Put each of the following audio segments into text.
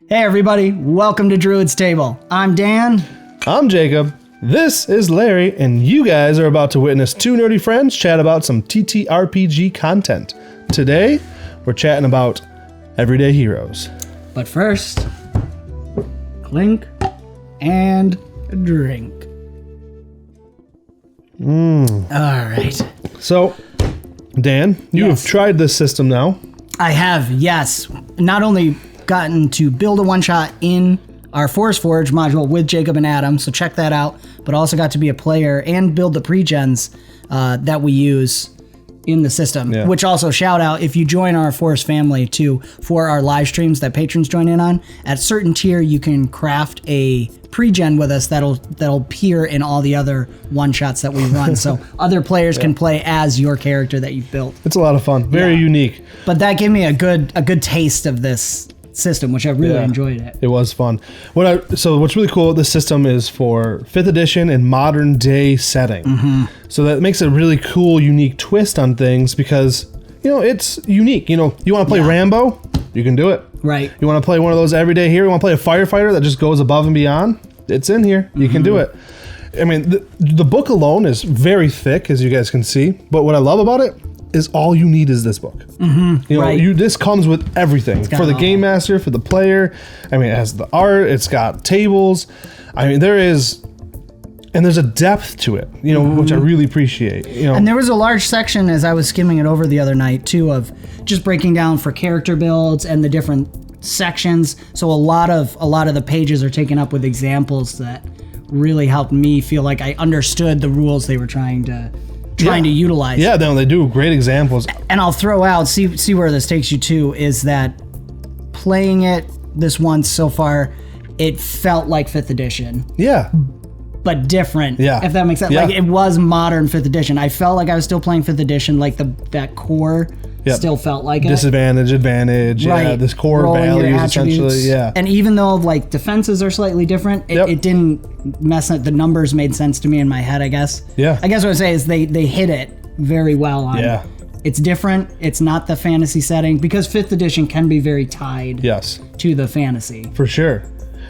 Hey everybody, welcome to Druid's Table. I'm Dan. I'm Jacob. This is Larry, and you guys are about to witness two nerdy friends chat about some TTRPG content. Today, we're chatting about everyday heroes. But first, clink and drink. All right. So, Dan, you have tried this system now. I have, yes. Not only gotten to build a one-shot in our Forest Forge module with Jacob and Adam, so check that out, but also got to be a player and build the pre-gens that we use in the system, which also shout out if you join our Forest family too for our live streams that patrons join in on. At certain tier, you can craft a pre-gen with us that'll appear in all the other one-shots that we run, so other players can play as your character that you've built. It's a lot of fun, very unique. But that gave me a good taste of this system, which I really enjoyed it. It was fun. So what's really cool, this system is for 5th edition and modern day setting. So that makes a really cool, unique twist on things because, it's unique. You want to play Rambo? You can do it. Right. You want to play one of those everyday heroes? You want to play a firefighter that just goes above and beyond? It's in here. You can do it. I mean, the book alone is very thick, as you guys can see. But what I love about it is all you need is this book. This comes with everything for the game master, for the player. I mean, it has the art, it's got tables. I mean, there's a depth to it, which I really appreciate. And there was a large section as I was skimming it over the other night too of just breaking down for character builds and the different sections. So a lot of the pages are taken up with examples that really helped me feel like I understood the rules they were trying to utilize. Yeah, they do great examples. And I'll throw out, see where this takes you to, is that playing it this once so far, it felt like 5th edition. Yeah. But different, if that makes sense. Yeah. Like, it was modern 5th edition. I felt like I was still playing 5th edition, like that core still felt like it. Disadvantage, advantage, this core values essentially, And even though like defenses are slightly different, it didn't mess up. The numbers made sense to me in my head, I guess. Yeah. I guess what I would say is they hit it very well on it's different. It's not the fantasy setting because 5th edition can be very tied to the fantasy. For sure.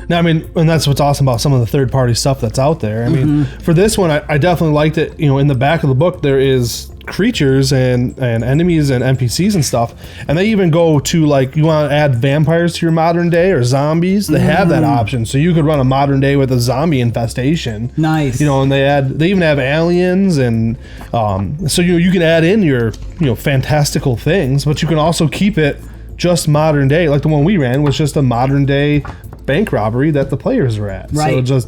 Now, I mean, and that's what's awesome about some of the third-party stuff that's out there. I mean, for this one, I definitely liked it. In the back of the book, there is creatures and enemies and NPCs and stuff. And they even go to, like, you want to add vampires to your modern day or zombies? They have that option. So you could run a modern day with a zombie infestation. Nice. And they even have aliens. And so, you can add in your, fantastical things, but you can also keep it just modern day. Like the one we ran was just a modern day bank robbery that the players were at. Right. So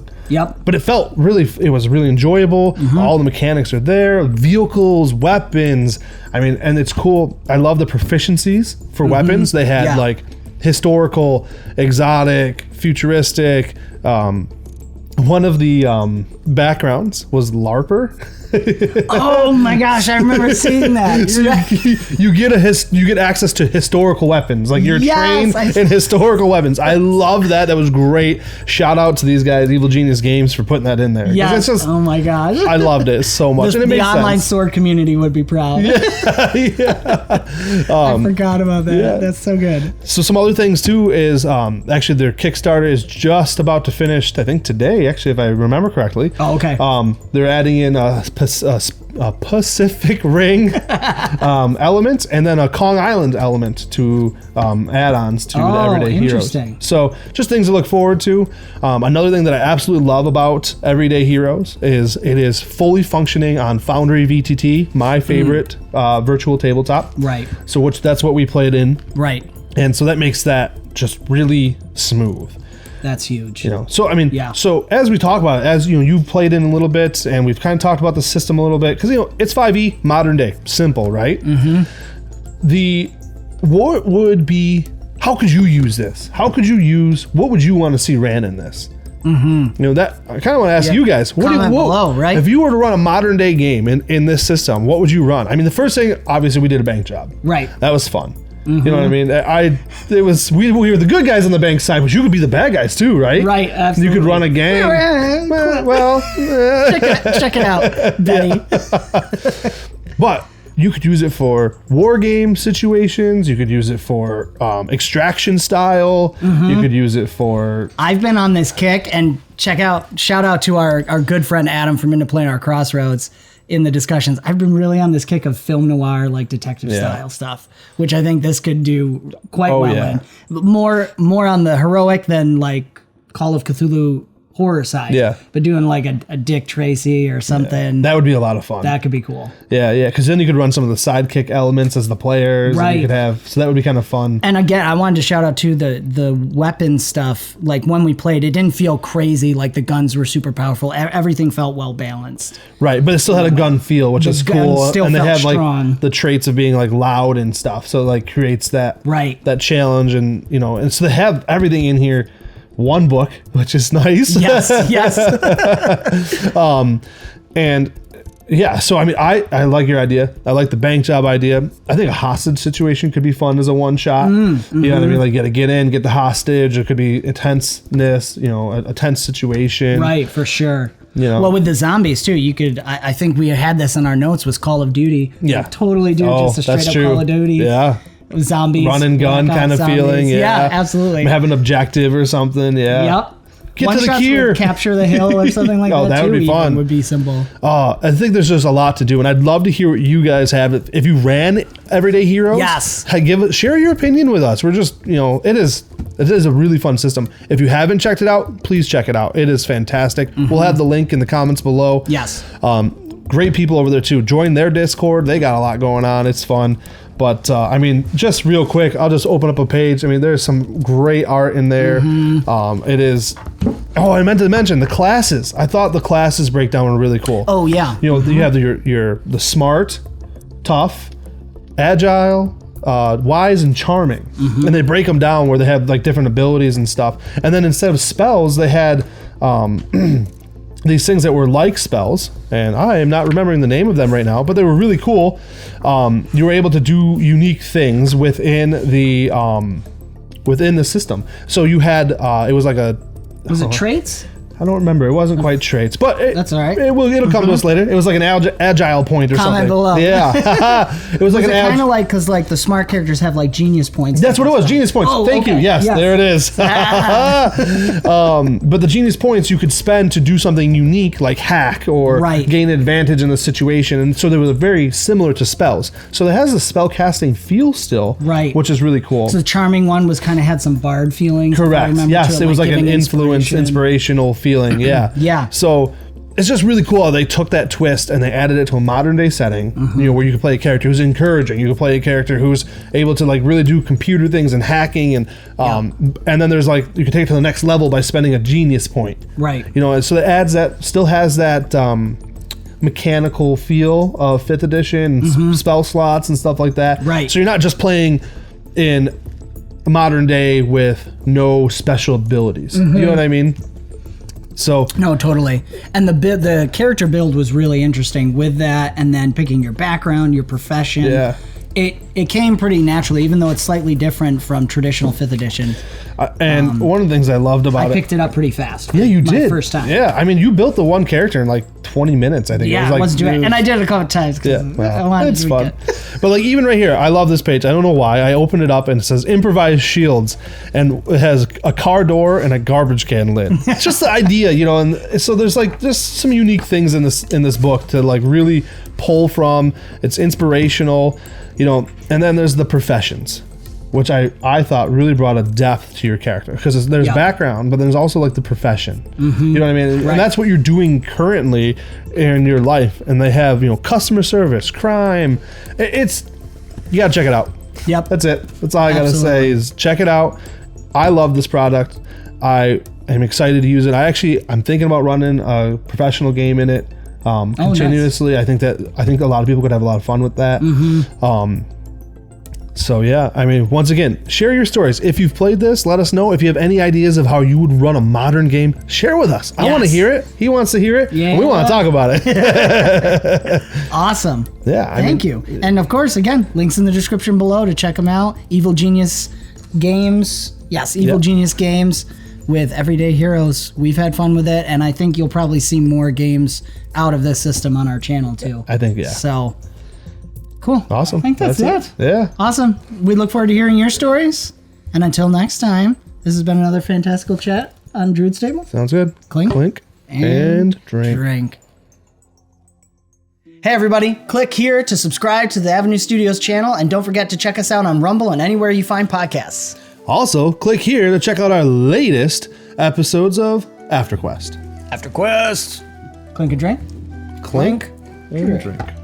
but it was really enjoyable. All the mechanics are there, vehicles, weapons. I mean, and it's cool. I love the proficiencies for weapons. They had like historical, exotic, futuristic. One of the backgrounds was LARPer. Oh my gosh, I remember seeing that. So you get access to historical weapons. Like you're trained in historical weapons. I love that. That was great. Shout out to these guys, Evil Genius Games, for putting that in there. Yes. Oh my gosh. I loved it so much. And it the online sword community would be proud. I forgot about that. Yeah. That's so good. So some other things too is actually their Kickstarter is just about to finish, I think today, actually, if I remember correctly. Oh, okay. They're adding in a Pacific Ring element and then a Kong Island element to add-ons to the everyday heroes. So just things to look forward to. Another thing that I absolutely love about everyday heroes is it is fully functioning on Foundry VTT, my favorite virtual tabletop. Right. So that's what we played in. Right. And so that makes that just really smooth. That's huge. So I mean, so as we talk about it, as you played in a little bit, and we've kind of talked about the system a little bit because it's 5e modern day, simple, right? How could you use this? What would you want to see ran in this? That I kind of want to ask you guys. Comment below, right? If you were to run a modern day game in this system, what would you run? I mean, the first thing, obviously, we did a bank job. Right. That was fun. You know what I mean? We were the good guys on the bank side, but you could be the bad guys too, right? Right, absolutely. You could run a gang. Check it out, Benny. But you could use it for war game situations. You could use it for extraction style. You could use it for... I've been on this kick, and shout out to our good friend Adam from Into Planar Crossroads in the discussions. I've been really on this kick of film noir, like detective style stuff, which I think this could do quite well in. More on the heroic than like Call of Cthulhu horror side. Yeah. But doing like a Dick Tracy or something. Yeah. That would be a lot of fun. That could be cool. Yeah, yeah. Because then you could run some of the sidekick elements as the players. Right. And you could have, so that would be kind of fun. And again, I wanted to shout out to the weapon stuff. Like when we played, it didn't feel crazy. Like the guns were super powerful. Everything felt well balanced. Right. But it still had a gun feel, which is cool. And they have like the traits of being like loud and stuff. So it like creates that, that challenge. And, you know, and so they have everything in here. One book, which is nice. Yes, yes. And yeah, so I mean, I like your idea. I like the bank job idea. I think a hostage situation could be fun as a one shot. You know what I mean? Like you gotta get in, get the hostage. It could be intenseness, you know, a tense situation. Right, for sure. You know. Well, with the zombies too, you could. I think we had this in our notes. Was Call of Duty? Yeah, totally do just a straight up Call of Duty. Yeah. Zombies, run and gun kind of feeling. Yeah, absolutely. Have an objective or something. Yeah. Yep. Get to the gear. Capture the hill or something like that. That would be fun. Would be simple. I think there's just a lot to do, and I'd love to hear what you guys have. If you ran Everyday Heroes, share your opinion with us. We're just, you know, it is a really fun system. If you haven't checked it out, please check it out. It is fantastic. We'll have the link in the comments below. Yes. Great people over there too. Join their Discord. They got a lot going on. It's fun. But I mean, just real quick, I'll just open up a page. I mean, there's some great art in there. It is. Oh, I meant to mention the classes. I thought the classes breakdown were really cool. Oh yeah. You know, you have the smart, tough, agile, wise, and charming, and they break them down where they have like different abilities and stuff. And then instead of spells, they had these things that were like spells, and I am not remembering the name of them right now, but they were really cool. You were able to do unique things within the system. So you had it was like a was it traits? I don't remember. It wasn't quite traits, but that's all right. It'll come to us later. It was like an agile point or something. Comment below. Yeah, it was like an kind of like because like the smart characters have like genius points. That's what it was. Genius points. Oh, Thank you. Yes, there it is. But the genius points you could spend to do something unique, like hack or gain advantage in the situation, and so they were very similar to spells. So it has a spell casting feel still, which is really cool. So the charming one was kind of had some bard feelings. Correct. Yes, it was like an inspirational feeling. Yeah. Yeah. So it's just really cool how they took that twist and they added it to a modern day setting, you know, where you could play a character who's encouraging. You could play a character who's able to like really do computer things and hacking, and then there's like you can take it to the next level by spending a genius point. Right. You know, and so it adds that, still has that mechanical feel of 5th edition, spell slots and stuff like that. Right. So you're not just playing in modern day with no special abilities. You know what I mean? So no, totally. And the character build was really interesting with that, and then picking your background, your profession. Yeah. It came pretty naturally, even though it's slightly different from traditional 5th edition. And one of the things I loved about it, I picked it up pretty fast. Yeah, you did. First time. Yeah, I mean, you built the one character in like 20 minutes, I think. Yeah, I was doing it. And I did it a couple of times. Yeah, it's fun. But like even right here, I love this page. I don't know why. I opened it up and it says improvised shields, and it has a car door and a garbage can lid. It's just the idea, you know. And so there's like just some unique things in this book to like really pull from. It's inspirational, you know. And then there's the professions, which I thought really brought a depth to your character, because there's background, but there's also like the profession. You know what I mean? And that's what you're doing currently in your life. And they have, you know, customer service, crime. It's, you gotta check it out. Yep. That's it. That's all I gotta say is check it out. I love this product. I am excited to use it. I'm thinking about running a professional game in it continuously. Nice. I think a lot of people could have a lot of fun with that. So yeah, I mean, once again, share your stories. If you've played this, let us know. If you have any ideas of how you would run a modern game, share with us. I want to hear it. He wants to hear it. Yeah. We want to talk about it. Awesome. Yeah. Thank you. And of course, again, links in the description below to check them out. Evil Genius Games. Yes, Evil Genius Games with Everyday Heroes. We've had fun with it, and I think you'll probably see more games out of this system on our channel too. I think, yeah. So Cool. Awesome. I think that's it. Yeah. Awesome. We look forward to hearing your stories. And until next time, this has been another fantastical chat on Druid's Table. Sounds good. Clink. Clink. And drink. Hey everybody, click here to subscribe to the Avenue Studios channel, and don't forget to check us out on Rumble and anywhere you find podcasts. Also, click here to check out our latest episodes of AfterQuest. AfterQuest. Clink and drink. Clink and drink.